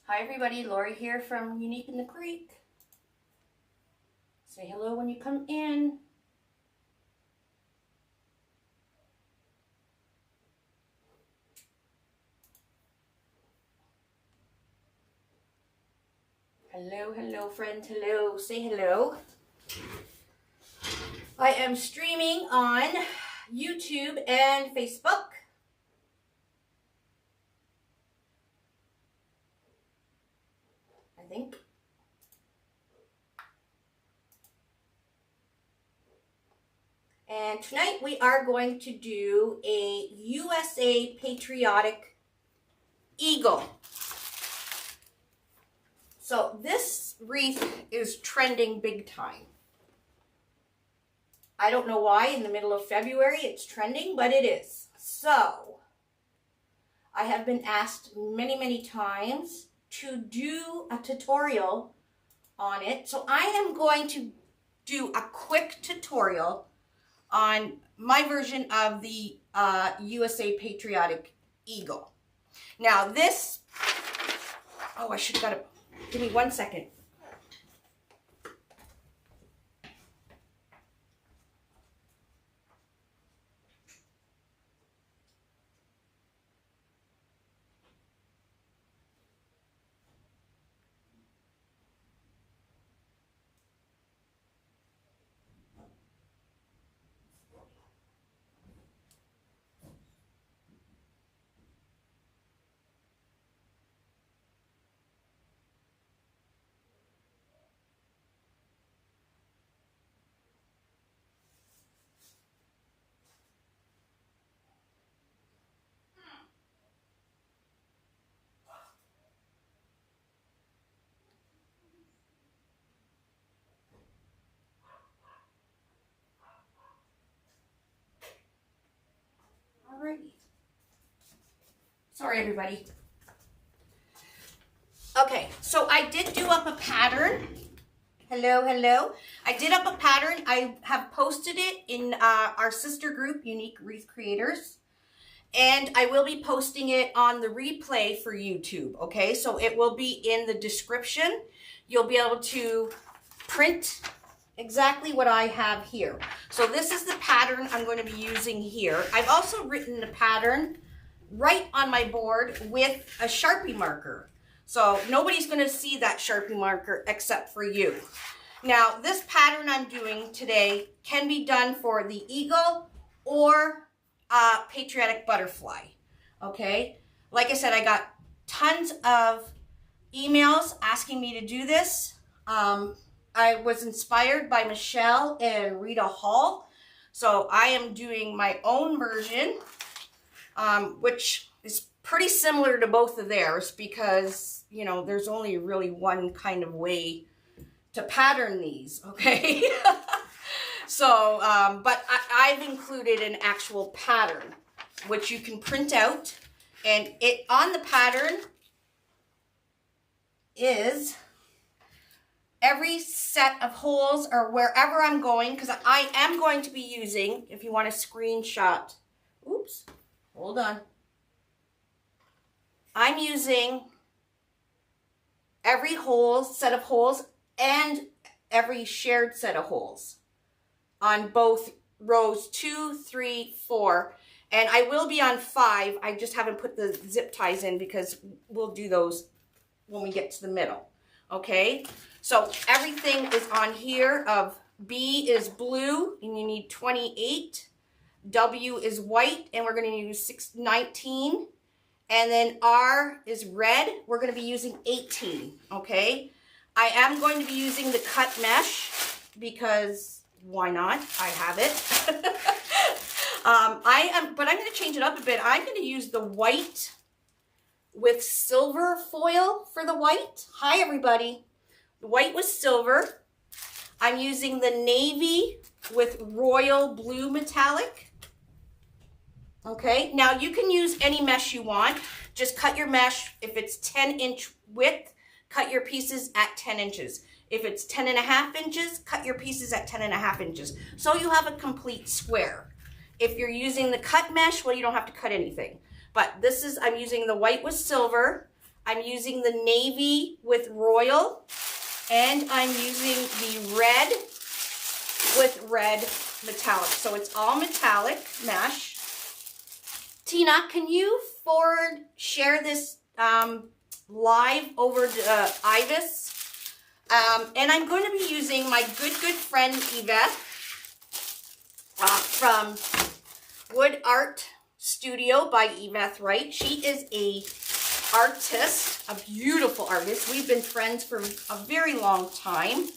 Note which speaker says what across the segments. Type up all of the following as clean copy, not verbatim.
Speaker 1: Hi everybody, Laurie here from Unique in the Creek. Say hello when you come in. Hello, hello friend, hello. Say hello. I am streaming on YouTube and Facebook. I think. And tonight we are going to do a USA Patriotic Eagle. So this wreath is trending big time. I don't know why in the middle of February it's trending, but it is. So I have been asked many times to do a tutorial on it. So I am going to do a quick tutorial on my version of the USA Patriotic Eagle. Now this, oh, I should have got it. Give me 1 second. Alrighty. Sorry, everybody. Okay, so I did do up a pattern. Hello, hello. I did up a pattern. I have posted it in our sister group, Unique Wreath Creators. And I will be posting it on the replay for YouTube, okay? So it will be in the description. You'll be able to print exactly what I have here. So this is the pattern I'm going to be using here. I've also written the pattern right on my board with a Sharpie marker. So nobody's going to see that Sharpie marker except for you. Now this pattern I'm doing today can be done for the eagle or patriotic butterfly. Okay, like I said, I got tons of emails asking me to do this. I was inspired by Michelle and Rita Hall, so I am doing my own version, which is pretty similar to both of theirs because, you know, there's only really one kind of way to pattern these, okay? So, but I've included an actual pattern, which you can print out, and it on the pattern is every set of holes or wherever I'm going, because I am going to be using, if you want a screenshot, oops, hold on. I'm using every set of holes and every shared set of holes on both rows 2, 3, 4, and I will be on 5. I just haven't put the zip ties in because we'll do those when we get to the middle. Okay, so everything is on here. Of B is blue, and you need 28. W is white, and we're going to use 19. And then R is red. We're going to be using 18. Okay, I am going to be using the cut mesh because why not? I have it. But I'm going to change it up a bit. I'm going to use the white with silver foil for the white. Hi, everybody. The white with silver. I'm using the navy with royal blue metallic. Okay, now you can use any mesh you want. Just cut your mesh. If it's 10-inch width, cut your pieces at 10 inches. If it's 10.5 inches, cut your pieces at 10.5 inches. So you have a complete square. If you're using the cut mesh, well, you don't have to cut anything. But this is, I'm using the white with silver. I'm using the navy with royal, and I'm using the red with red metallic. So it's all metallic mesh. Tina, can you share this live over to Ibis? And I'm going to be using my good friend Yvette from Wood Art Studio by Yvette Wright. She is a artist, a beautiful artist. We've been friends for a very long time.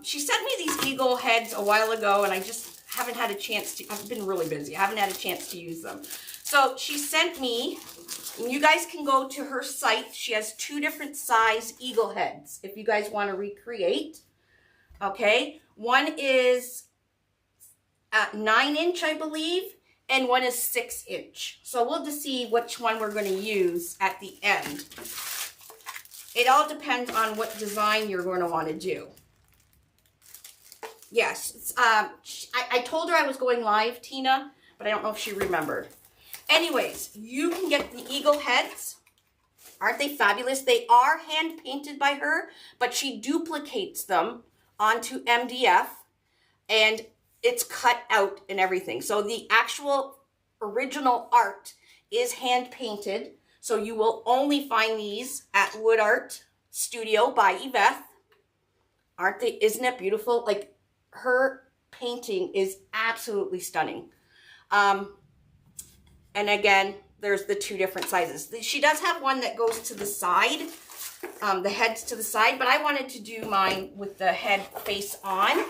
Speaker 1: She sent me these eagle heads a while ago, and I just haven't had a chance to, I've been really busy. I haven't had a chance to use them. So she sent me, and you guys can go to her site. She has 2 different size eagle heads if you guys want to recreate. Okay, one is 9-inch, I believe, and one is 6-inch. So we'll just see which one we're going to use at the end. It all depends on what design you're going to want to do. Yes, I told her I was going live, Tina, but I don't know if she remembered. Anyways, you can get the eagle heads. Aren't they fabulous? They are hand painted by her, but she duplicates them onto MDF, and it's cut out and everything. So the actual original art is hand painted. So you will only find these at Wood Art Studio by Yvette. Aren't they? Isn't it beautiful? Like, her painting is absolutely stunning. And again, there's the 2 different sizes. She does have one that goes to the side, the head's to the side, but I wanted to do mine with the head face on.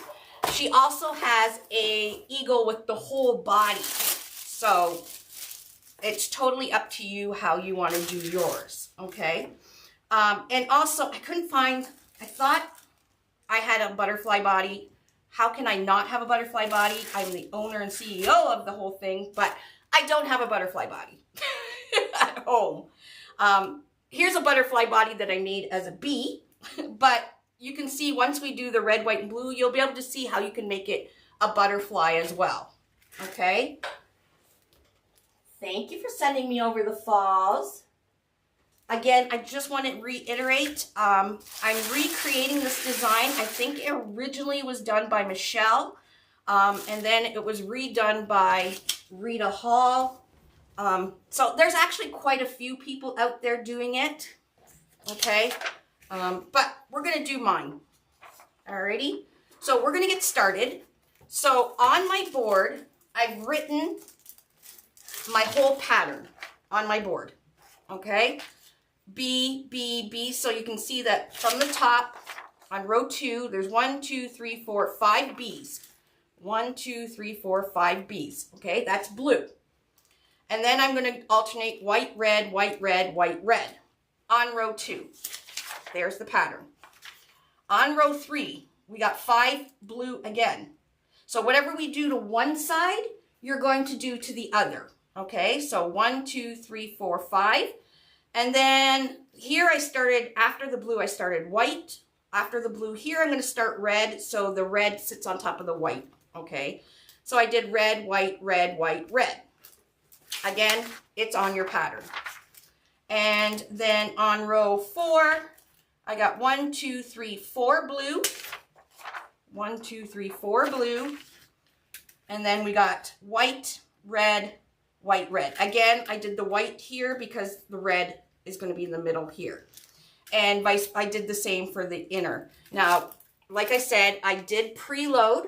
Speaker 1: She also has a eagle with the whole body. So it's totally up to you how you want to do yours, okay? And also, I couldn't find, I thought I had a butterfly body. How can I not have a butterfly body? I'm the owner and CEO of the whole thing, but I don't have a butterfly body at home. Here's a butterfly body that I made as a bee, but you can see once we do the red, white, and blue, you'll be able to see how you can make it a butterfly as well, okay? Thank you for sending me over the falls. Again, I just want to reiterate, I'm recreating this design. I think it originally was done by Michelle, and then it was redone by Rita Hall. So there's actually quite a few people out there doing it, okay? But we're going to do mine. Alrighty. So we're going to get started. So on my board, I've written my whole pattern on my board. Okay. B, B, B. So you can see that from the top on row 2, there's 1, 2, 3, 4, 5 B's. 1, 2, 3, 4, 5 B's. Okay. That's blue. And then I'm going to alternate white, red, white, red, white, red on row 2. There's the pattern. On row 3, we got 5 blue again. So whatever we do to one side, you're going to do to the other. Okay, so 1, 2, 3, 4, 5. And then here I started, after the blue, I started white. After the blue here, I'm going to start red. So the red sits on top of the white. Okay, so I did red, white, red, white, red. Again, it's on your pattern. And then on row 4, I got 1, 2, 3, 4 blue. 1, 2, 3, 4 blue. And then we got white, red, white, red. Again, I did the white here because the red is going to be in the middle here. And I did the same for the inner. Now, like I said, I did preload.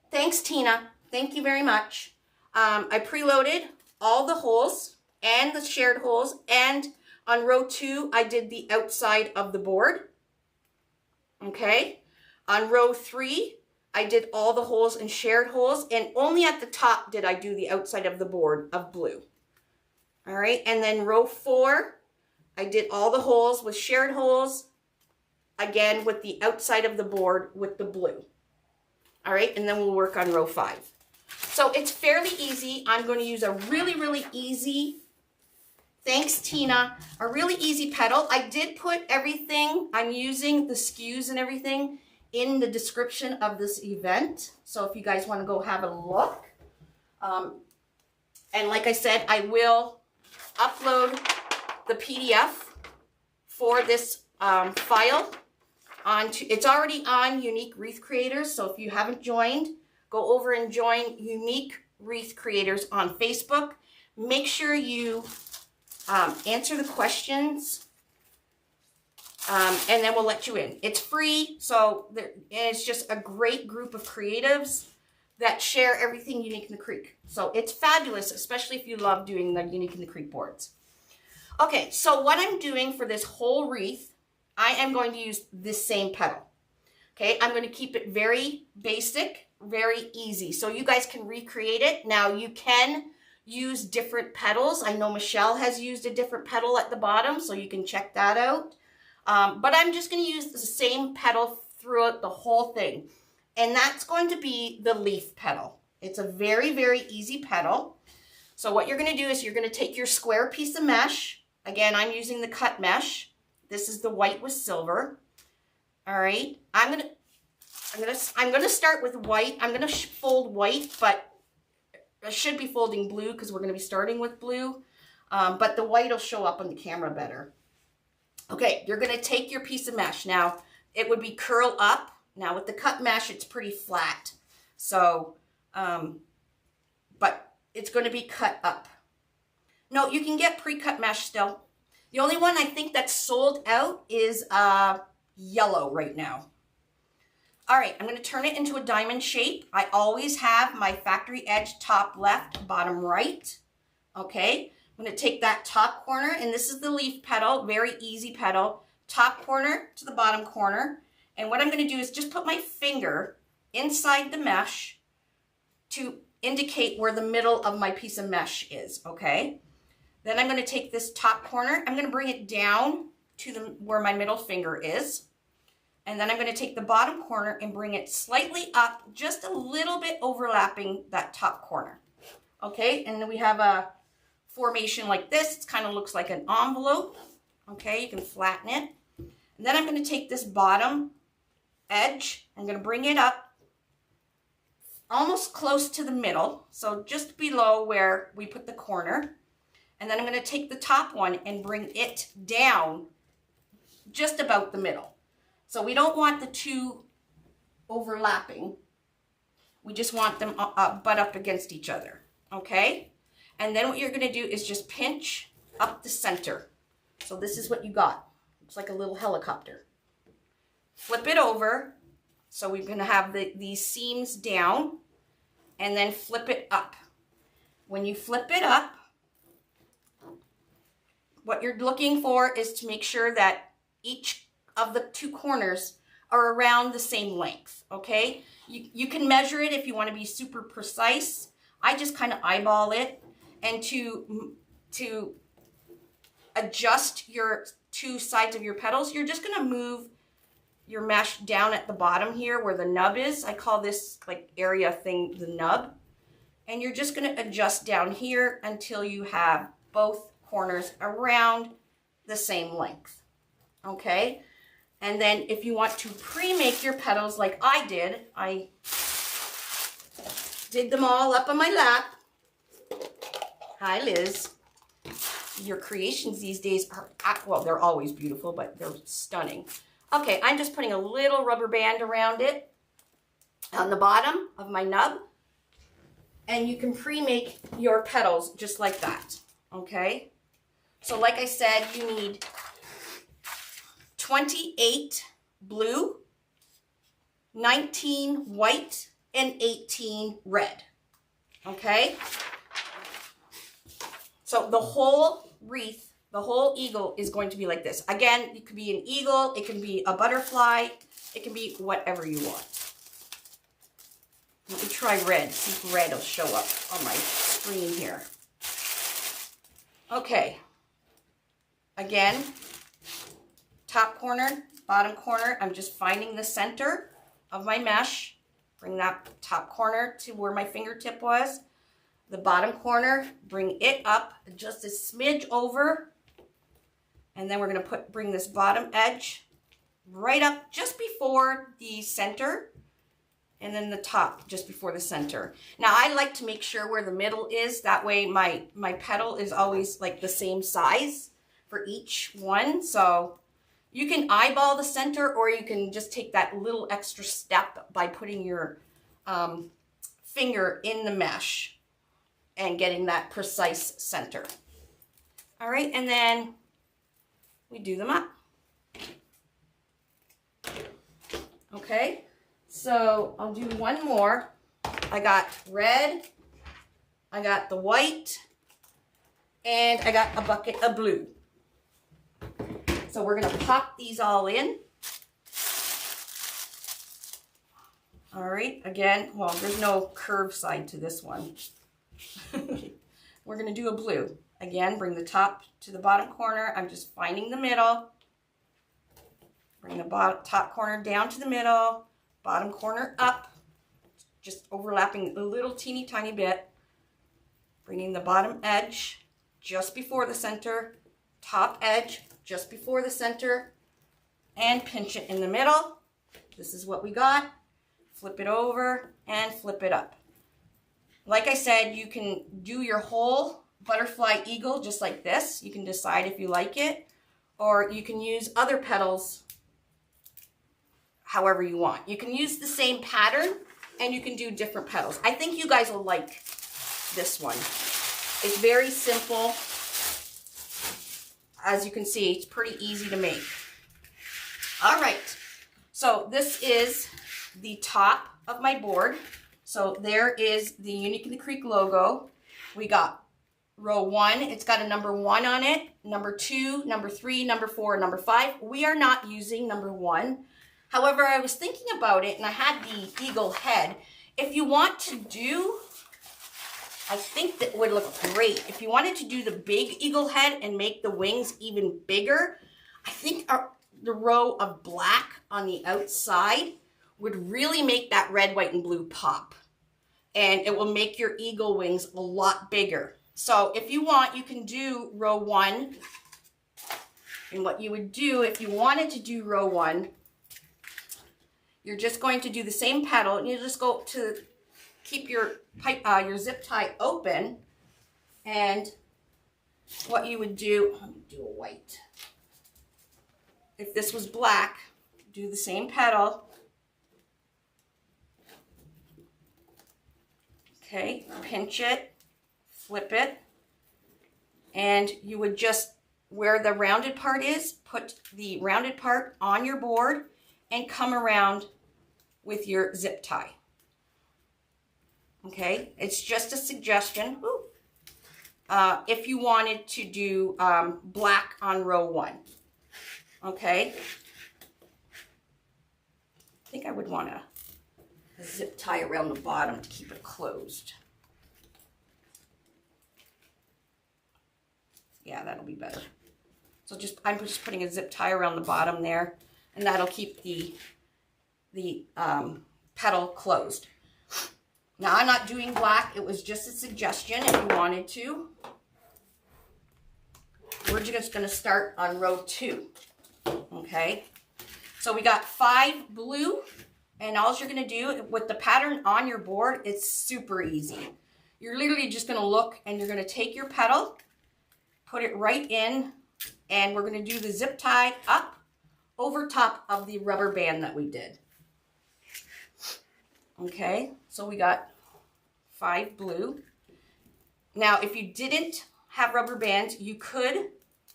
Speaker 1: Thanks, Tina. Thank you very much. I preloaded all the holes and the shared holes, and on row 2, I did the outside of the board. Okay. On row 3, I did all the holes and shared holes, and only at the top did I do the outside of the board of blue. All right. And then row 4, I did all the holes with shared holes, again with the outside of the board with the blue. All right. And then we'll work on row 5. So it's fairly easy. I'm going to use a really, really easy, thanks Tina, a really easy petal. I did put everything, I'm using the SKUs and everything in the description of this event. So if you guys want to go have a look. And like I said, I will upload the PDF for this file onto, it's already on Unique Wreath Creators. So if you haven't joined, go over and join Unique Wreath Creators on Facebook. Make sure you answer the questions, and then we'll let you in. It's free, so it's just a great group of creatives that share everything Unique in the Creek. So it's fabulous, especially if you love doing the Unique in the Creek boards. Okay, so what I'm doing for this whole wreath, I am going to use this same petal. Okay, I'm going to keep it very basic, very easy, so you guys can recreate it. Now you can use different petals. I know Michelle has used a different petal at the bottom, so you can check that out. But I'm just going to use the same petal throughout the whole thing. And that's going to be the leaf petal. It's a very, very easy petal. So what you're going to do is you're going to take your square piece of mesh. Again, I'm using the cut mesh. This is the white with silver. All right. I'm going to start with white. I'm going to fold white, but I should be folding blue because we're going to be starting with blue. But the white will show up on the camera better. Okay, you're going to take your piece of mesh. Now, it would be curl up. Now, with the cut mesh, it's pretty flat. So, but it's going to be cut up. No, you can get pre-cut mesh still. The only one I think that's sold out is yellow right now. All right, I'm going to turn it into a diamond shape. I always have my factory edge top left, bottom right. Okay, I'm going to take that top corner, and this is the leaf petal, very easy petal, top corner to the bottom corner. And what I'm going to do is just put my finger inside the mesh to indicate where the middle of my piece of mesh is, okay? Then I'm going to take this top corner, I'm going to bring it down to where my middle finger is. And then I'm going to take the bottom corner and bring it slightly up, just a little bit overlapping that top corner. Okay, and then we have a formation like this. It kind of looks like an envelope. Okay, you can flatten it. And then I'm going to take this bottom edge, I'm going to bring it up almost close to the middle, so just below where we put the corner. And then I'm going to take the top one and bring it down just about the middle. So we don't want the two overlapping. We just want them butt up against each other, okay? And then what you're going to do is just pinch up the center. So this is what you got. It's like a little helicopter. Flip it over. So we're going to have these seams down, and then flip it up. When you flip it up, what you're looking for is to make sure that each of the two corners are around the same length, okay? You can measure it if you want to be super precise. I just kind of eyeball it, and to adjust your two sides of your petals, you're just going to move your mesh down at the bottom here where the nub is. I call this like area thing the nub. And you're just going to adjust down here until you have both corners around the same length, okay? And then if you want to pre-make your petals like I did them all up on my lap. Hi, Liz. Your creations these days are, well, they're always beautiful, but they're stunning. Okay, I'm just putting a little rubber band around it on the bottom of my nub. And you can pre-make your petals just like that, okay? So like I said, you need 28 blue, 19 white, and 18 red, okay? So the whole wreath, the whole eagle is going to be like this. Again, it could be an eagle, it can be a butterfly, it can be whatever you want. Let me try red, see if red will show up on my screen here. Okay. Again, top corner, bottom corner, I'm just finding the center of my mesh. Bring that top corner to where my fingertip was. The bottom corner, bring it up just a smidge over. And then we're going to bring this bottom edge right up just before the center. And then the top just before the center. Now I like to make sure where the middle is. That way my petal is always like the same size for each one. So you can eyeball the center, or you can just take that little extra step by putting your finger in the mesh and getting that precise center. All right, and then we do them up. Okay, so I'll do one more. I got red, I got the white, and I got a bucket of blue. So we're gonna pop these all in. All right, again, well, there's no curved side to this one. We're gonna do a blue. Again, bring the top to the bottom corner. I'm just finding the middle. Bring the top corner down to the middle, bottom corner up, just overlapping a little teeny tiny bit. Bringing the bottom edge just before the center, top edge just before the center, and pinch it in the middle. This is what we got. Flip it over and flip it up. Like I said, you can do your whole butterfly eagle just like this. You can decide if you like it, or you can use other petals however you want. You can use the same pattern and you can do different petals. I think you guys will like this one. It's very simple. As you can see, it's pretty easy to make. All right, so this is the top of my board. So there is the Unique in the Creek logo. We got row 1, it's got a number 1 on it, number 2, number 3, number 4, number 5. We are not using number 1. However, I was thinking about it and I had the eagle head. If you want to do, I think that would look great. If you wanted to do the big eagle head and make the wings even bigger, I think the row of black on the outside would really make that red, white, and blue pop. And it will make your eagle wings a lot bigger. So if you want, you can do row 1. And what you would do if you wanted to do row 1, you're just going to do the same petal, and you just go to keep your zip tie open. And what you would do, let me do a white. If this was black, do the same petal. Okay, pinch it, flip it, and you would just, where the rounded part is, put the rounded part on your board and come around with your zip tie. Okay, it's just a suggestion. If you wanted to do black on row 1. Okay, I think I would want a zip tie around the bottom to keep it closed. Yeah, that'll be better. So I'm just putting a zip tie around the bottom there, and that'll keep the petal closed. Now, I'm not doing black. It was just a suggestion if you wanted to. We're just going to start on row 2. Okay, so we got 5 blue, and all you're going to do with the pattern on your board, it's super easy. You're literally just going to look, and you're going to take your petal, put it right in, and we're going to do the zip tie up over top of the rubber band that we did. Okay, so we got 5 blue. Now, if you didn't have rubber bands, you could,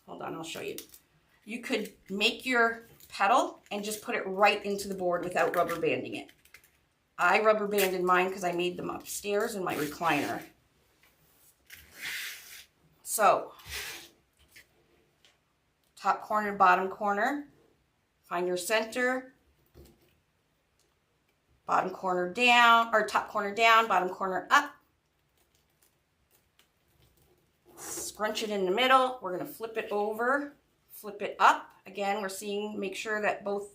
Speaker 1: hold on, I'll show you. You could make your petal and just put it right into the board without rubber banding it. I rubber banded mine because I made them upstairs in my recliner. So, top corner, bottom corner, find your center, bottom corner down, or top corner down, bottom corner up. Scrunch it in the middle. We're going to flip it over, flip it up. Again, we're seeing, make sure that both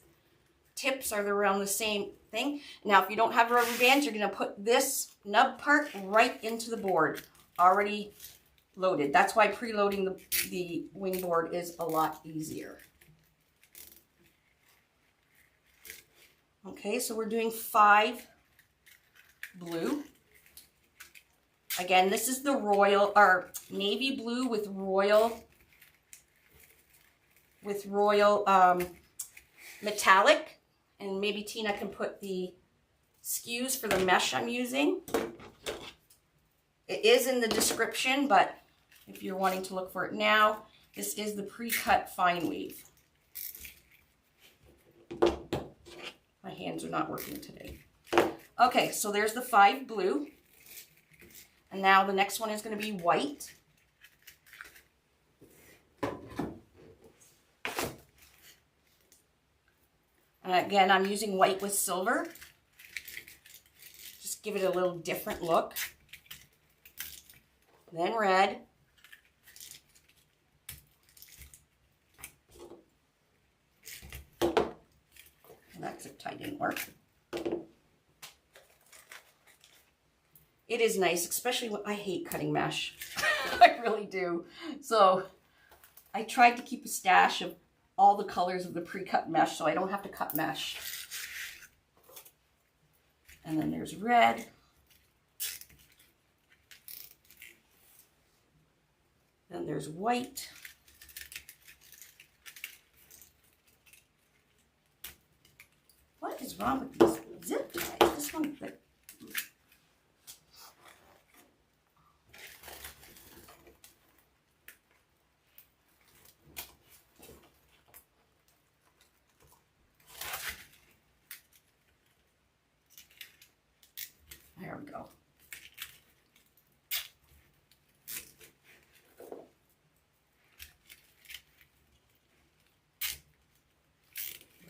Speaker 1: tips are around the same thing. Now, if you don't have rubber bands, you're going to put this nub part right into the board, already loaded. That's why preloading the wing board is a lot easier. Okay, so we're doing 5 blue. Again, this is the royal, or navy blue with royal with Royal Metallic, and maybe Tina can put the SKUs for the mesh I'm using. It is in the description, but if you're wanting to look for it now, this is the pre-cut fine weave. My hands are not working today. Okay, so there's the 5 blue. And now the next one is going to be white. And again, I'm using white with silver. Just give it a little different look. Then red. And that zip tie didn't work. It is nice, especially when I hate cutting mesh. I really do. So I tried to keep a stash of all the colors of the pre-cut mesh so I don't have to cut mesh. And then there's red. Then there's white. What is wrong with these zip ties? This one, there we go.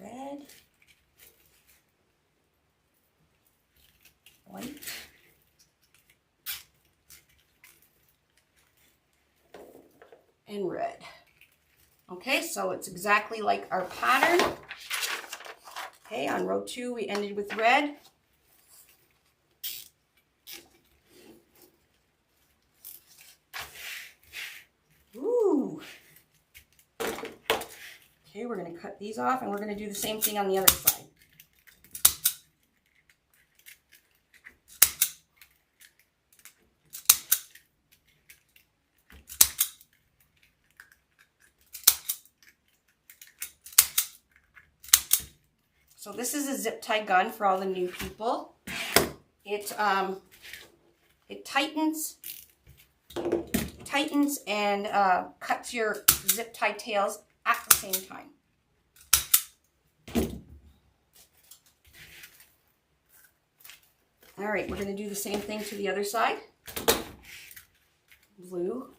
Speaker 1: Red, white, and red. Okay, so it's exactly like our pattern. Okay, on row 2 we ended with red. Ooh. Okay, we're going to cut these off and we're going to do the same thing on the other side. So this is a zip tie gun for all the new people. It tightens and cuts your zip tie tails at the same time. All right, we're going to do the same thing to the other side. Blue.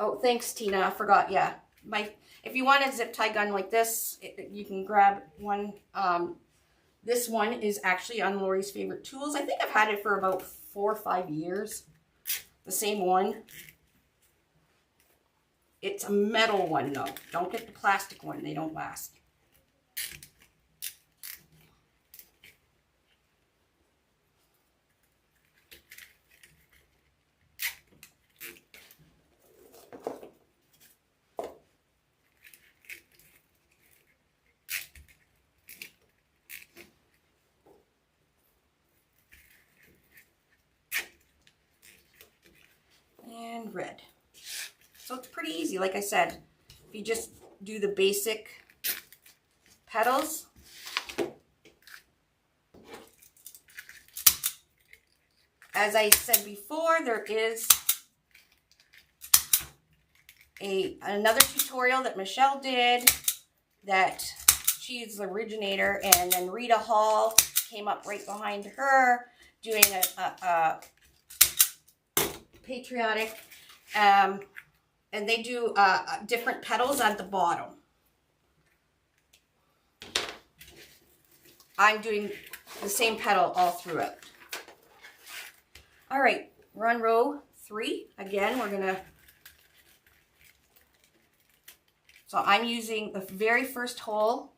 Speaker 1: Oh, thanks, Tina. I forgot. Yeah, if you want a zip tie gun like this, you can grab one. This one is actually on Laurie's favorite tools. I think I've had it for about 4 or 5 years. The same one. It's a metal one, though. Don't get the plastic one. They don't last. And red. So it's pretty easy, like I said. If you just do the basic petals. As I said before, there is another tutorial that Michelle did that she's the originator, and then Rita Hall came up right behind her doing a Patriotic, and they do different petals at the bottom. I'm doing the same petal all throughout. All right, we're on row 3. Again, we're gonna, so I'm using the very first hole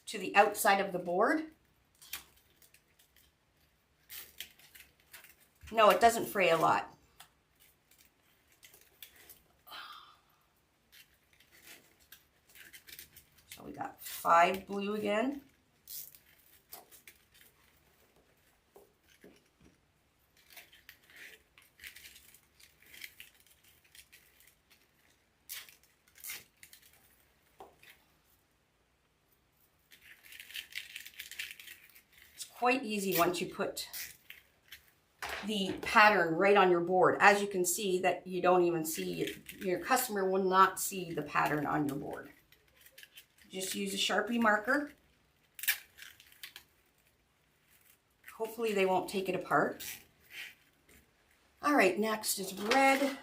Speaker 1: to the outside of the board. No, it doesn't fray a lot. So we got 5 blue again. It's quite easy once you put the pattern right on your board. As you can see, that you don't even see it. Your customer will not see the pattern on your board. Just use a Sharpie marker. Hopefully they won't take it apart. All right, next is red.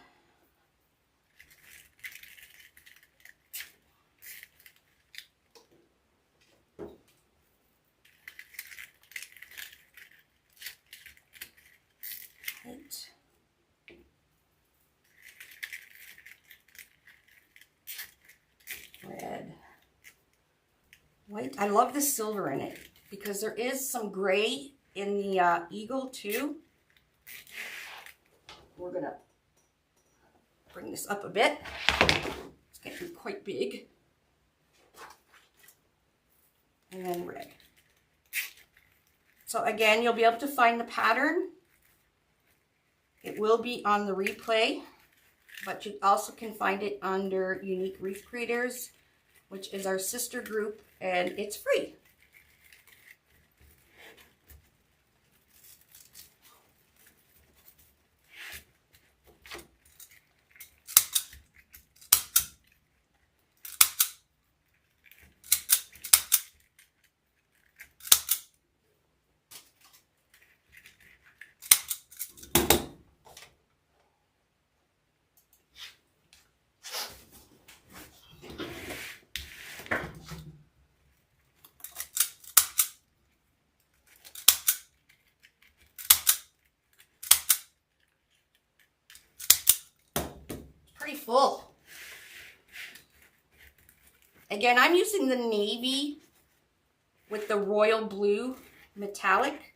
Speaker 1: Red, white. I love the silver in it because there is some gray in the eagle too. We're gonna bring this up a bit. It's getting quite big. And then red. So again, you'll be able to find the pattern. It will be on the replay, but you also can find it under Unique Wreath Creators, which is our sister group, and it's free. Pretty full. Again, I'm using the navy with the royal blue metallic.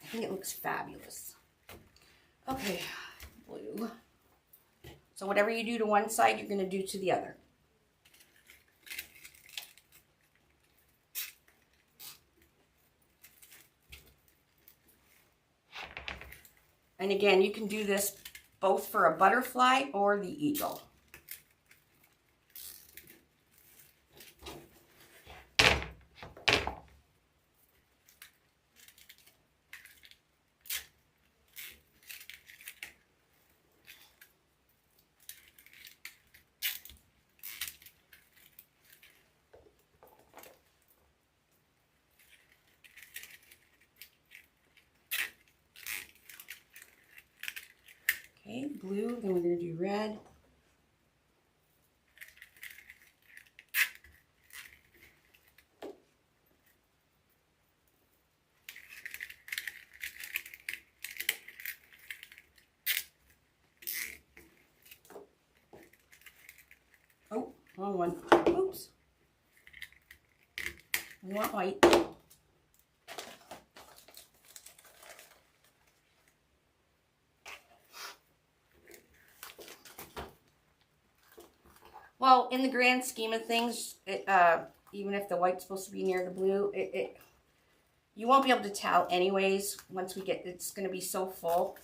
Speaker 1: I think it looks fabulous. Okay, blue. So whatever you do to one side, you're going to do to the other. And again, you can do this both for a butterfly or the eagle. Okay, blue, then we're going to do red. Oh, wrong one. Oops. We want white. Well, in the grand scheme of things, even if the white's supposed to be near the blue, you won't be able to tell anyways. Once we get, it's going to be so full.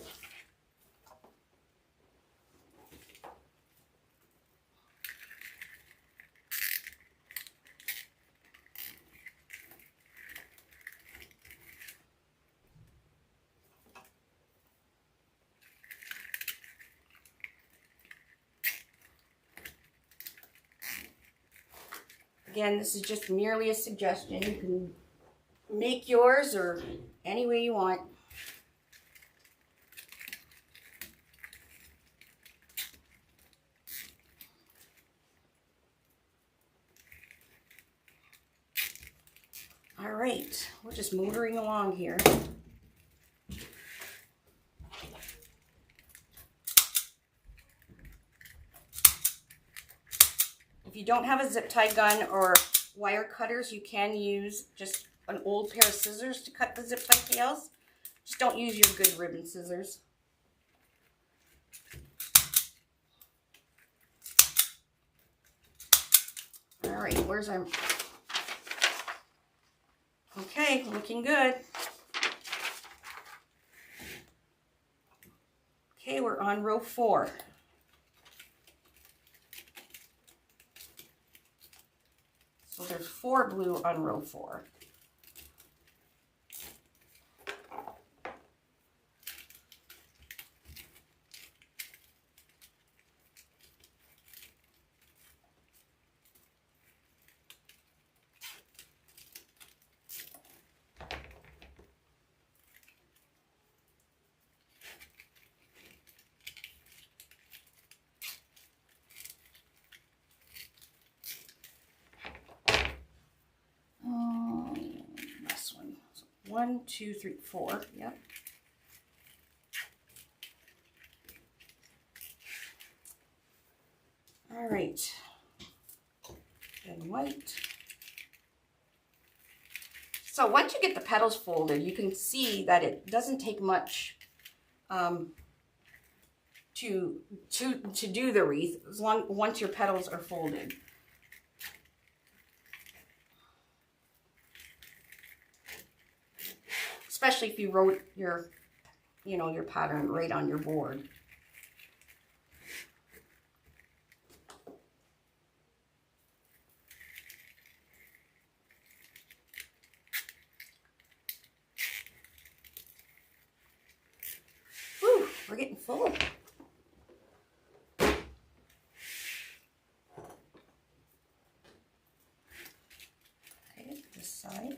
Speaker 1: Again, this is just merely a suggestion. You can make yours or any way you want. All right. right, we're just motoring along here. If you don't have a zip tie gun or wire cutters, you can use just an old pair of scissors to cut the zip tie tails. Just don't use your good ribbon scissors. All right, where's our... Okay, looking good. Okay, we're on row 4. So there's 4 blue on row 4. This one. So 1, 2, 3, 4. Yep. All right. And white. So once you get the petals folded, you can see that it doesn't take much to do the wreath once your petals are folded. Especially if you wrote your, your pattern right on your board. Whew, we're getting full. Okay, this side.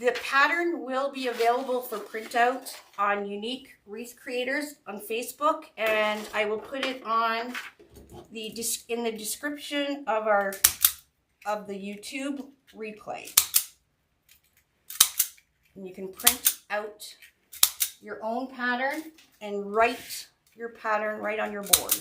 Speaker 1: The pattern will be available for printout on Unique Wreath Creators on Facebook, and I will put it on in the description of the YouTube replay. And you can print out your own pattern and write your pattern right on your board.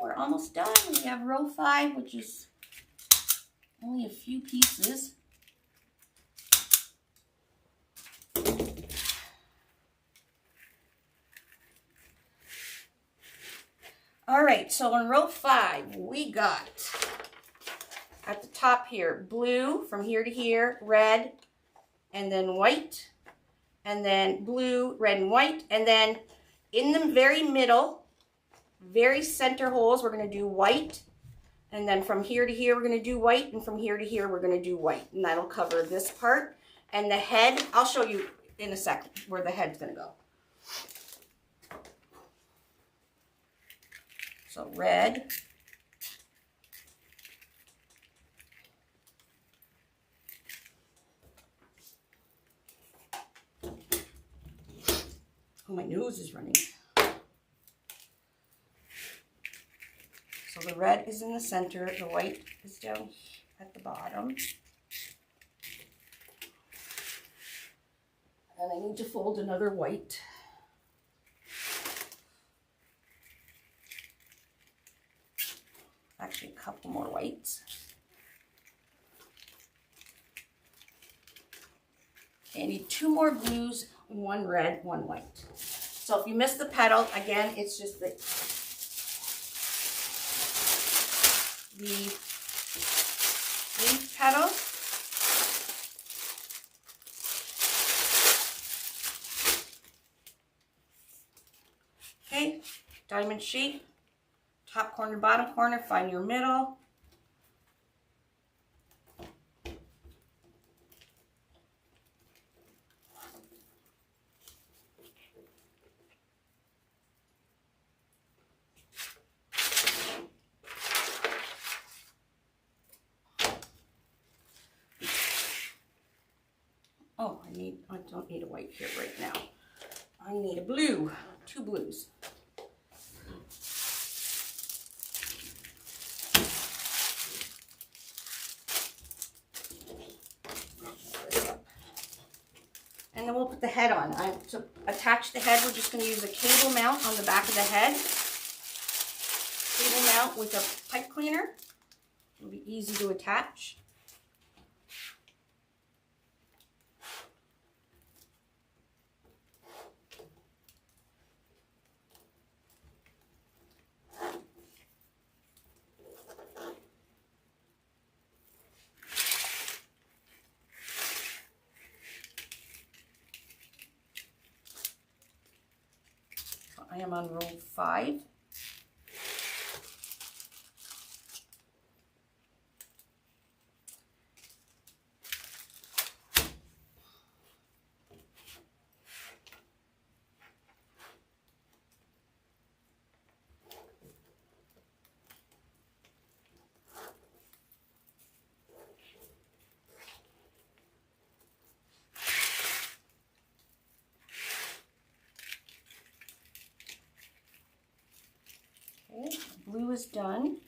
Speaker 1: We're almost done. We have row 5, which is only a few pieces. All right, so in row 5, we got at the top here, blue from here to here, red, and then white, and then blue, red, and white, and then in the very middle, very center holes, we're going to do white, and then from here to here we're going to do white, and from here to here we're going to do white, and that'll cover this part. And the head, I'll show you in a second where the head's going to go. So red. Oh, my nose is running. So the red is in the center, the white is down at the bottom. And I need to fold another white. Actually, a couple more whites. Okay, I need 2 more blues, 1 red, 1 white. So if you miss the petal, again, it's just the leaf petal. Okay, diamond shape, top corner, bottom corner, find your middle. Oh, I don't need a white here right now. I need a blue, 2 blues. And then we'll put the head on. To attach the head, we're just going to use a cable mount on the back of the head. Cable mount with a pipe cleaner. It'll be easy to attach. I am on roll 5. Okay, blue is done.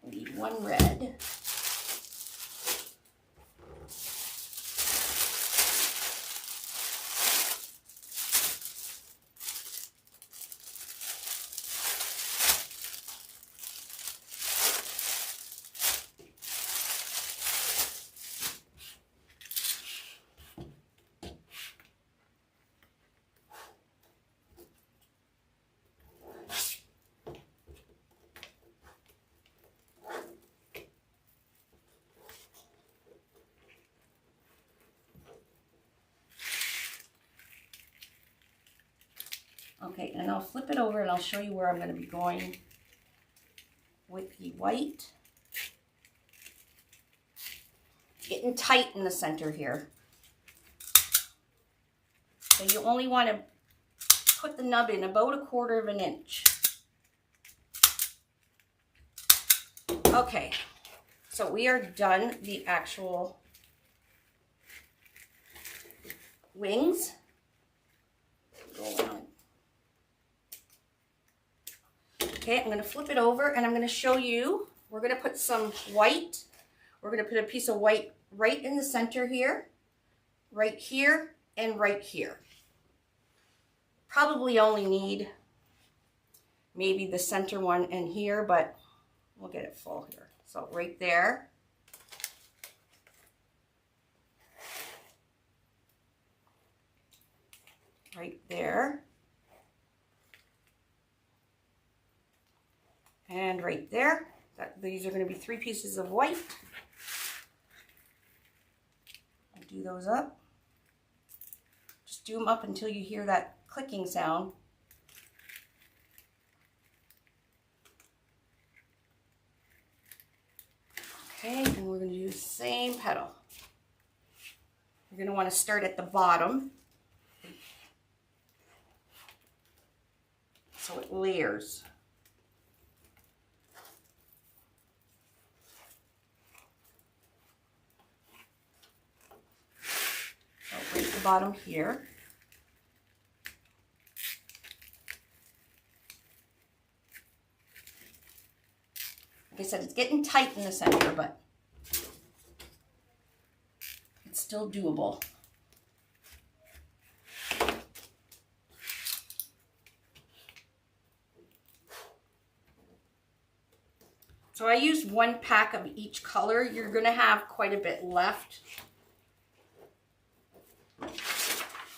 Speaker 1: We need 1 red. Okay, and I'll flip it over and I'll show you where I'm going to be going with the white. It's getting tight in the center here. So you only want to put the nub in about 1/4 of an inch. Okay, so we are done the actual wings. Go on. Okay, I'm going to flip it over and I'm going to show you. We're going to put some white. We're going to put a piece of white right in the center here, and right here. Probably only need maybe the center one in here, but we'll get it full here. So right there. Right there. And right there. These are going to be 3 pieces of white. I'll do those up. Just do them up until you hear that clicking sound. Okay, and we're going to do the same petal. You're going to want to start at the bottom so it layers. So right at the bottom here. Like I said, it's getting tight in the center, but it's still doable. So I used 1 pack of each color. You're going to have quite a bit left.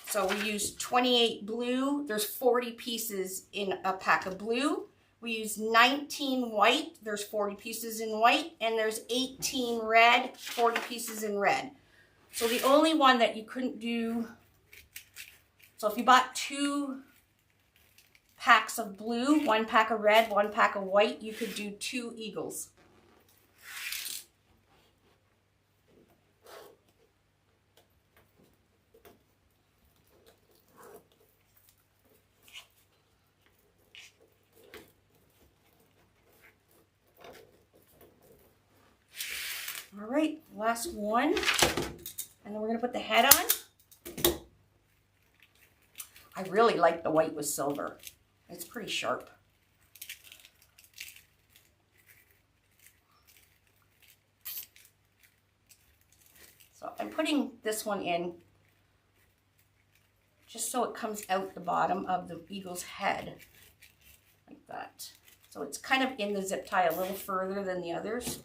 Speaker 1: So we used 28 blue. There's 40 pieces in a pack of blue. We used 19 white. There's 40 pieces in white. And there's 18 red, 40 pieces in red. So the only one that you couldn't do, so if you bought 2 packs of blue, 1 pack of red, 1 pack of white, you could do 2 eagles. All right, last one, and then we're gonna put the head on. I really like the white with silver. It's pretty sharp. So I'm putting this one in just so it comes out the bottom of the eagle's head, like that. So it's kind of in the zip tie a little further than the others.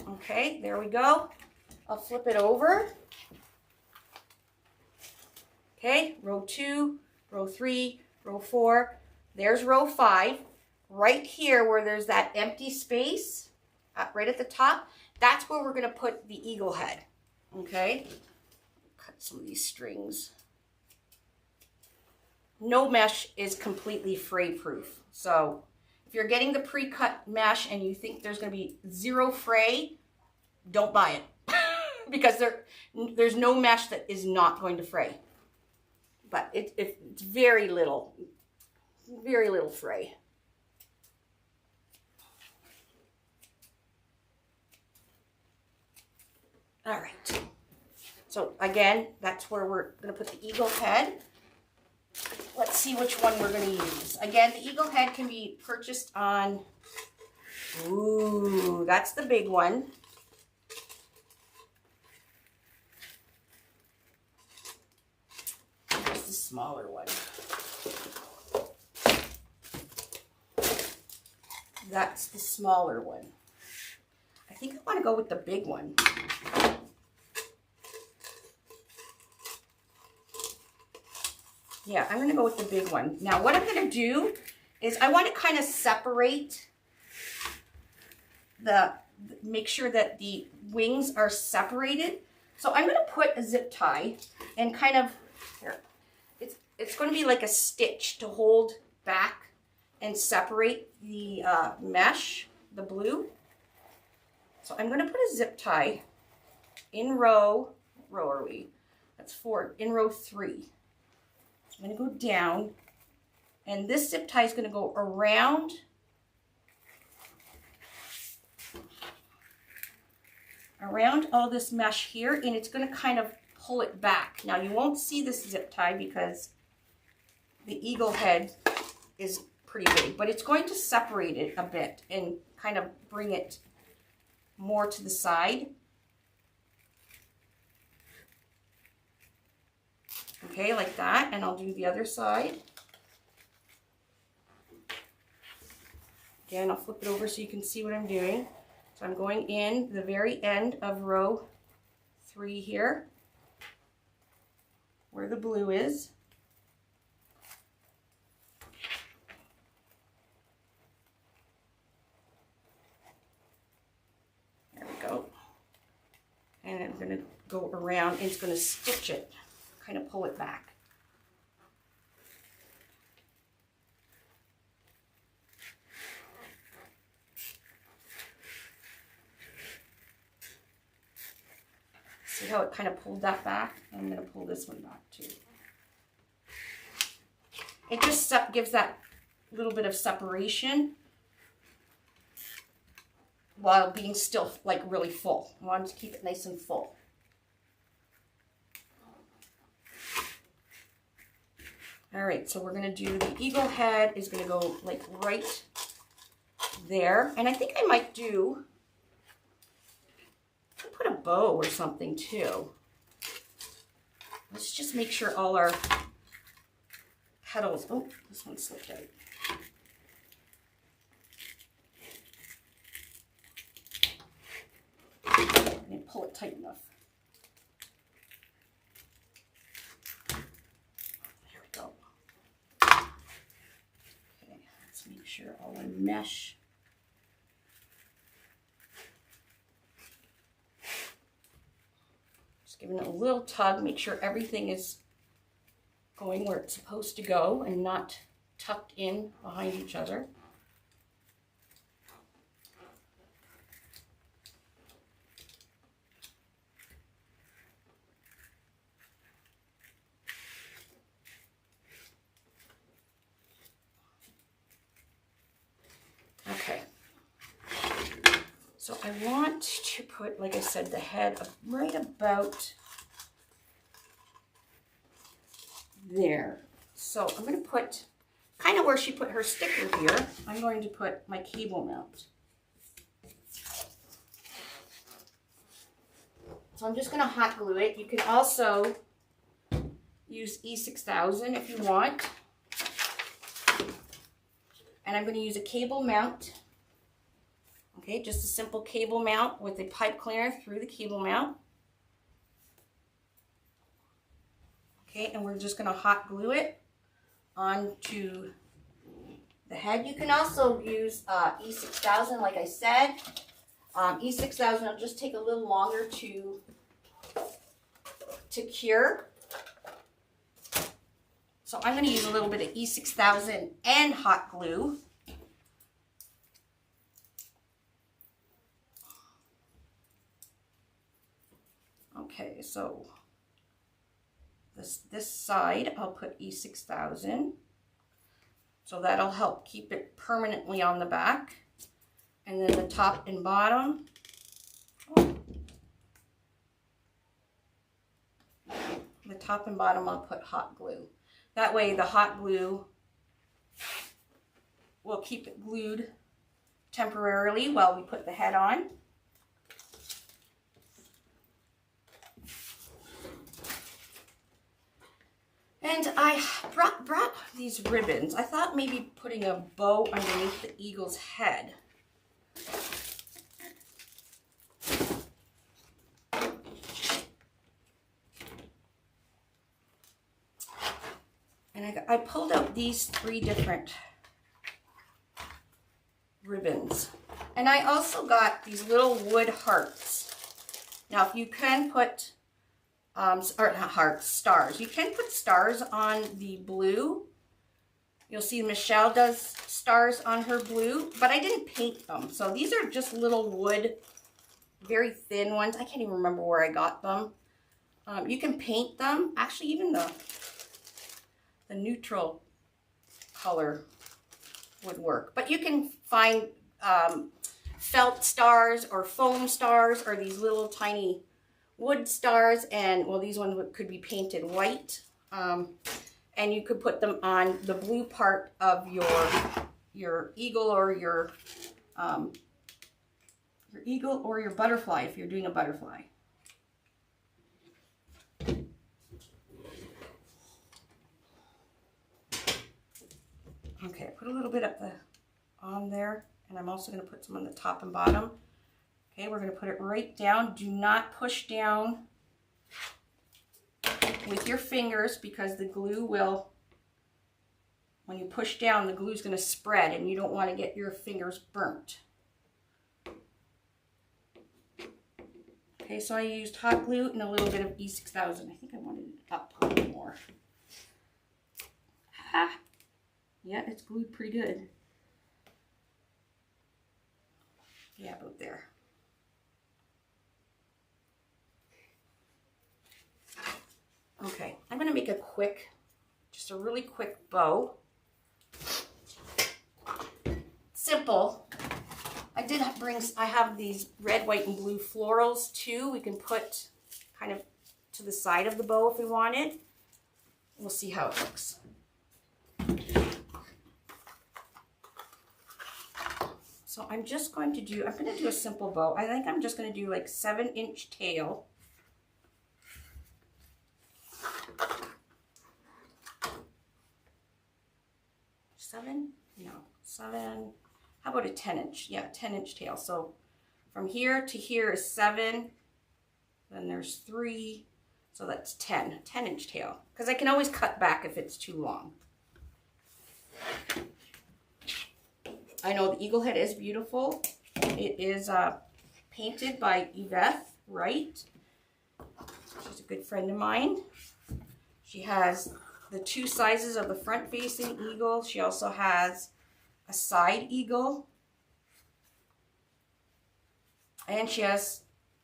Speaker 1: Okay, there we go. I'll flip it over. Okay, row 2, row 3, row 4. There's row 5. Right here where there's that empty space, right at the top, that's where we're going to put the eagle head. Okay, cut some of these strings. No mesh is completely fray proof. So if you're getting the pre-cut mesh and you think there's going to be 0 fray, don't buy it. Because there's no mesh that is not going to fray. But it's very little fray. All right. So again, that's where we're going to put the eagle head. Let's see which one we're going to use. Again, the eagle head can be purchased on, ooh, that's the big one. Here's the smaller one. That's the smaller one. I think I want to go with the big one. Yeah, I'm going to go with the big one. Now, what I'm going to do is I want to kind of separate make sure that the wings are separated. So I'm going to put a zip tie and kind of, here, it's going to be like a stitch to hold back and separate the mesh, the blue. So I'm going to put a zip tie in row are we? That's 4, in row 3. I'm going to go down, and this zip tie is going to go around all this mesh here, and it's going to kind of pull it back. Now you won't see this zip tie because the eagle head is pretty big, but it's going to separate it a bit and kind of bring it more to the side. Okay, like that, and I'll do the other side. Again, I'll flip it over so you can see what I'm doing. So I'm going in the very end of row 3 here, where the blue is. There we go. And I'm going to go around, and it's going to stitch it. Kind of pull it back. See how it kind of pulled that back? I'm going to pull this one back too. It just gives that little bit of separation while being still like really full. I wanted to keep it nice and full. All right, so we're going to do the eagle head is going to go like right there. And I think I might put a bow or something too. Let's just make sure all our petals, oh, this one slipped out. I didn't pull it tight enough. There we go. Okay, let's make sure all our mesh. Just giving it a little tug, make sure everything is going where it's supposed to go and not tucked in behind each other. Okay. So I want to put, like I said, the head right about there. So I'm going to put kind of where she put her sticker here. I'm going to put my cable mount. So I'm just going to hot glue it. You can also use E6000 if you want. And I'm going to use a cable mount. Okay, just a simple cable mount with a pipe cleaner through the cable mount. Okay, and we're just going to hot glue it onto the head. You can also use E6000, like I said. E6000 will just take a little longer to cure. So I'm going to use a little bit of E6000 and hot glue. Okay, so this side I'll put E6000. So that'll help keep it permanently on the back. And then the top and bottom. The top and bottom I'll put hot glue. That way the hot glue will keep it glued temporarily while we put the head on. And I brought these ribbons. I thought maybe putting a bow underneath the eagle's head. And I pulled out these 3 different ribbons. And I also got these little wood hearts. Now, if you can put, or not hearts, stars. You can put stars on the blue. You'll see Michelle does stars on her blue, but I didn't paint them. So these are just little wood, very thin ones. I can't even remember where I got them. You can paint them. Actually, even the neutral color would work. But you can find felt stars or foam stars or these little tiny wood stars, and well, these ones could be painted white, and you could put them on the blue part of your eagle or your eagle or your butterfly if you're doing a butterfly. Okay, I put a little bit on there, and I'm also going to put some on the top and bottom. Okay, we're going to put it right down. Do not push down with your fingers because the glue will, when you push down, the glue is going to spread and you don't want to get your fingers burnt. Okay, so I used hot glue and a little bit of E6000. I think I wanted it up a little more. Ah, yeah, it's glued pretty good. Yeah, about there. Okay, I'm going to make just a really quick bow. Simple. I have these red, white, and blue florals too. We can put kind of to the side of the bow if we wanted. We'll see how it looks. So I'm going to do a simple bow. I think I'm just going to do like 7-inch tail. Seven. How about a 10-inch? Yeah, 10-inch tail. So from here to here is 7. Then there's 3. So that's 10-inch tail. Because I can always cut back if it's too long. I know the eagle head is beautiful. It is painted by Yvette Wright. She's a good friend of mine. She has the 2 sizes of the front-facing eagle. She also has a side eagle. And she has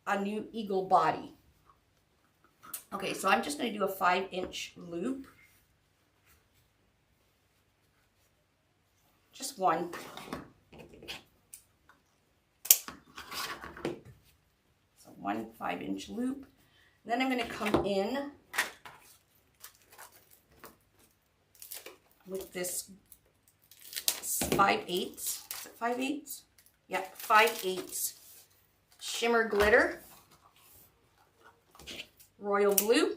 Speaker 1: a new eagle body. Okay, so I'm just going to do a 5-inch loop. Just one. So one 5-inch loop. And then I'm going to come in with this 5/8. Is it 5/8? Yeah, 5/8 shimmer glitter, royal blue.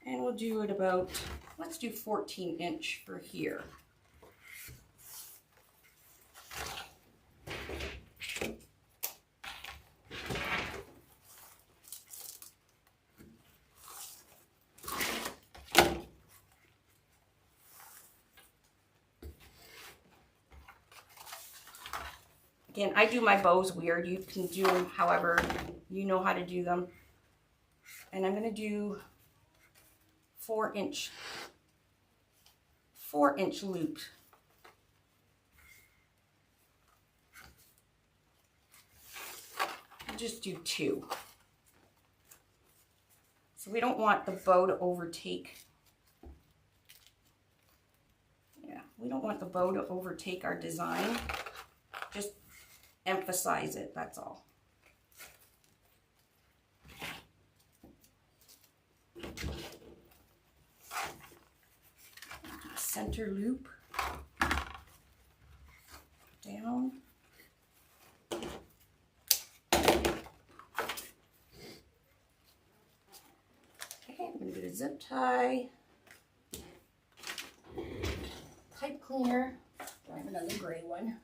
Speaker 1: And we'll do it about, let's do 14-inch for here. Again, I do my bows weird. You can do them however you know how to do them. And I'm going to do 4-inch loop. I'll just do 2. So we don't want the bow to overtake. Yeah, we don't want the bow to overtake our design. Just emphasize it, that's all. Center loop down. Okay, I'm going to get a zip tie, pipe cleaner. I have another gray one.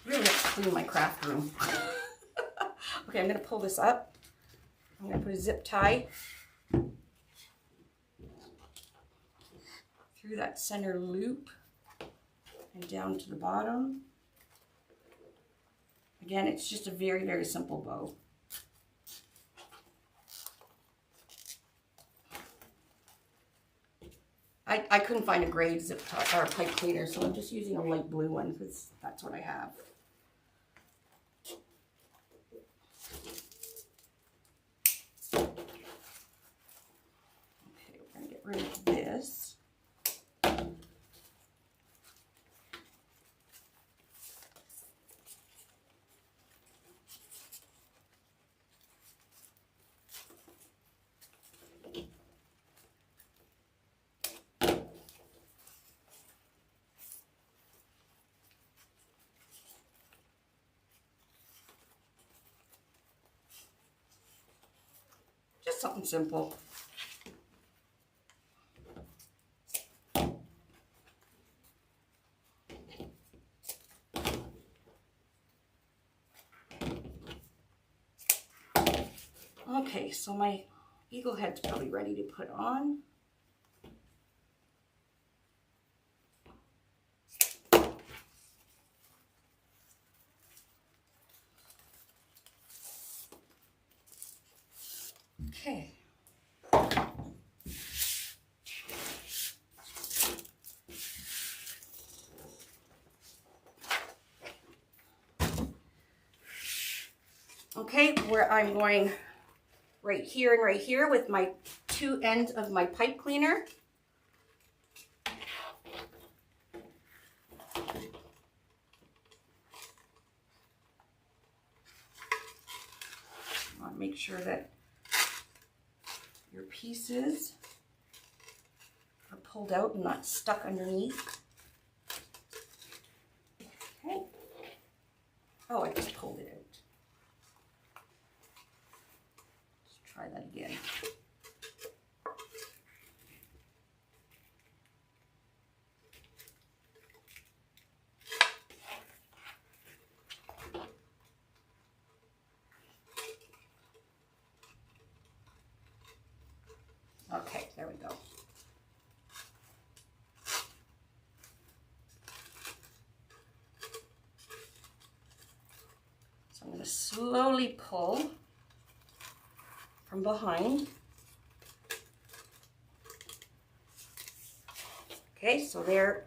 Speaker 1: Really have to clean my craft room. Okay, I'm going to pull this up. I'm going to put a zip tie through that center loop and down to the bottom. Again, it's just a very, very simple bow. I couldn't find a gray zip tie or pipe cleaner, so I'm just using a light blue one because that's what I have. Okay, we're going to get rid of this. Just something simple. Okay, so my eagle head's probably ready to put on. Okay. Okay, where I'm going right here and right here with my two ends of my pipe cleaner. I want to make sure that your pieces are pulled out and not stuck underneath. Okay. Oh, I just pulled it out. Let's try that again. Okay, there we go. So I'm going to slowly pull from behind. Okay, so there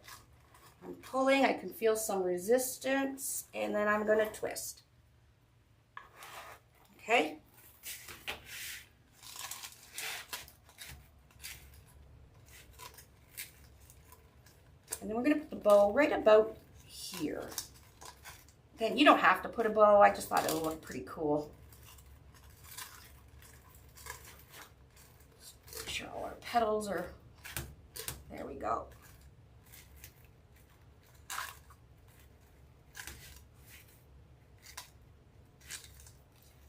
Speaker 1: I'm pulling. I can feel some resistance, and then I'm going to twist. Okay. And then we're going to put the bow right about here. Again, you don't have to put a bow. I just thought it would look pretty cool. Make sure all our petals are, there we go.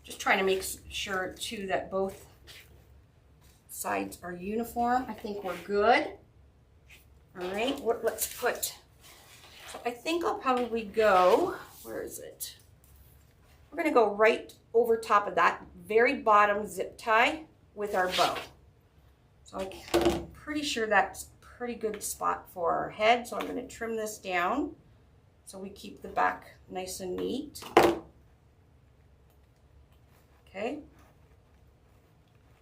Speaker 1: Just trying to make sure too that both sides are uniform. I think we're good. All right, let's put, so I think I'll probably go, where is it? We're gonna go right over top of that very bottom zip tie with our bow. So I'm pretty sure that's a pretty good spot for our head. So I'm gonna trim this down so we keep the back nice and neat. Okay.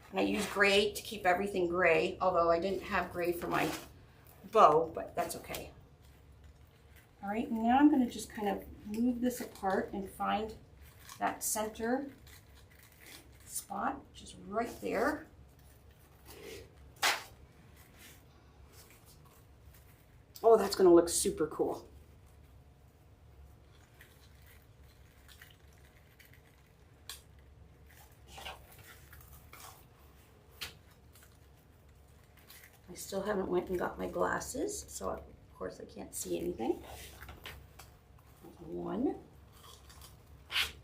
Speaker 1: And I use gray to keep everything gray, although I didn't have gray for my bow, but that's okay. All right, now I'm going to just kind of move this apart and find that center spot, which is right there. Oh, that's going to look super cool. I still haven't went and got my glasses, so of course I can't see anything. One.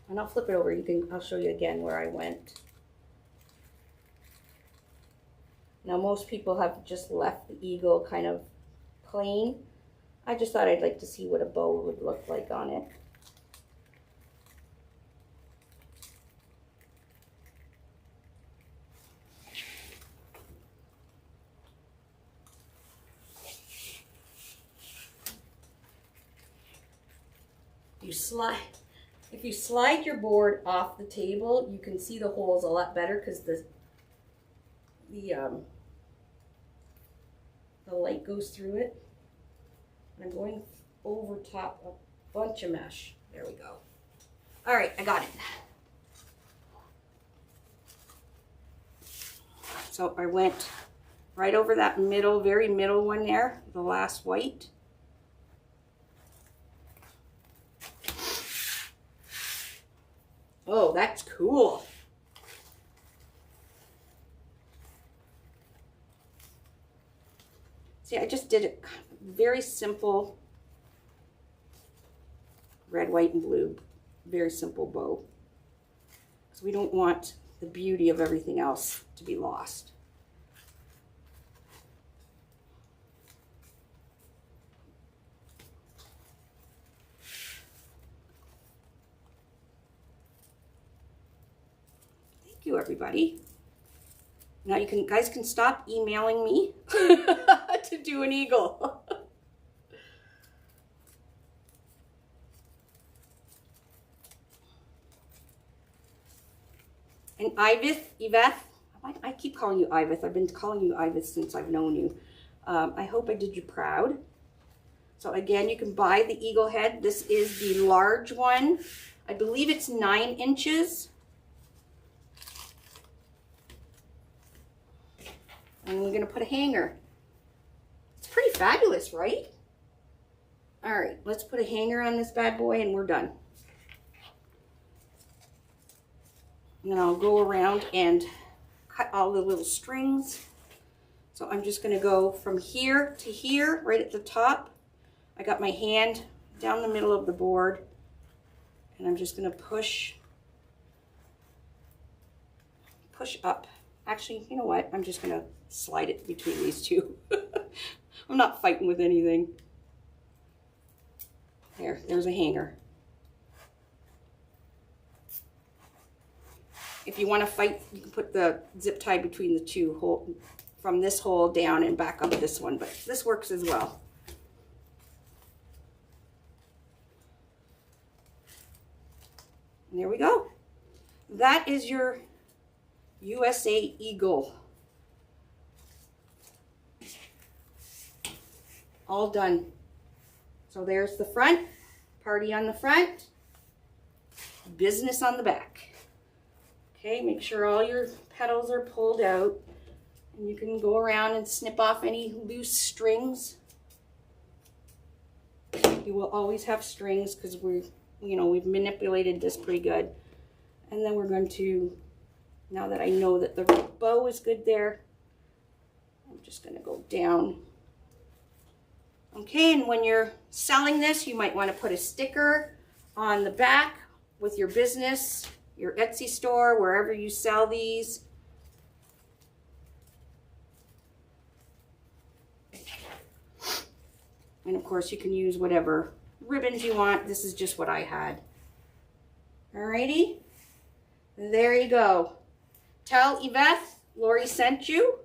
Speaker 1: And I'll flip it over. I'll show you again where I went. Now most people have just left the eagle kind of plain. I just thought I'd like to see what a bow would look like on it. If you slide your board off the table, you can see the holes a lot better because the light goes through it. And I'm going over top a bunch of mesh. There we go. All right, I got it. So I went right over that middle, very middle one there, the last white. Oh, that's cool. See, I just did a very simple red, white, and blue. Very simple bow. Because we don't want the beauty of everything else to be lost. You everybody. Now you guys can stop emailing me to do an eagle. And Yvette, I keep calling you Iveth. I've been calling you Iveth since I've known you. I hope I did you proud. So again, you can buy the eagle head. This is the large one. I believe it's 9 inches. And we're going to put a hanger. It's pretty fabulous, right? All right, let's put a hanger on this bad boy and we're done. And then I'll go around and cut all the little strings. So I'm just going to go from here to here, right at the top. I got my hand down the middle of the board, and I'm just going to push up. Actually, you know what? I'm just going to slide it between these two. I'm not fighting with anything. There's a hanger. If you want to fight, you can put the zip tie between the two, from this hole down and back up this one, but this works as well. And there we go. That is your USA Eagle. All done. So there's the front, party on the front, business on the back. Okay, make sure all your petals are pulled out, and you can go around and snip off any loose strings. You will always have strings because we've manipulated this pretty good. And then we're going to, now that I know that the bow is good there, I'm just going to go down. Okay, and when you're selling this, you might want to put a sticker on the back with your business, your Etsy store, wherever you sell these. And of course, you can use whatever ribbons you want. This is just what I had. Alrighty, there you go. Tell Yvette Laurie sent you,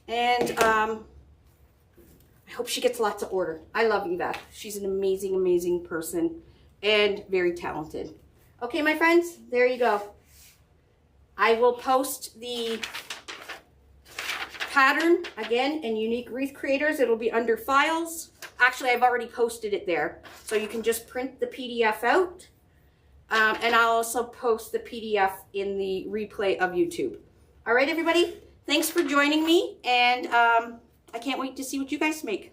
Speaker 1: and I hope she gets lots of order. I love Yvette. She's an amazing, amazing person and very talented. Okay, my friends, there you go. I will post the pattern again in Unique Wreath Creators. It'll be under files. Actually, I've already posted it there, so you can just print the PDF out. And I'll also post the PDF in the replay of YouTube. All right, everybody, thanks for joining me, and I can't wait to see what you guys make.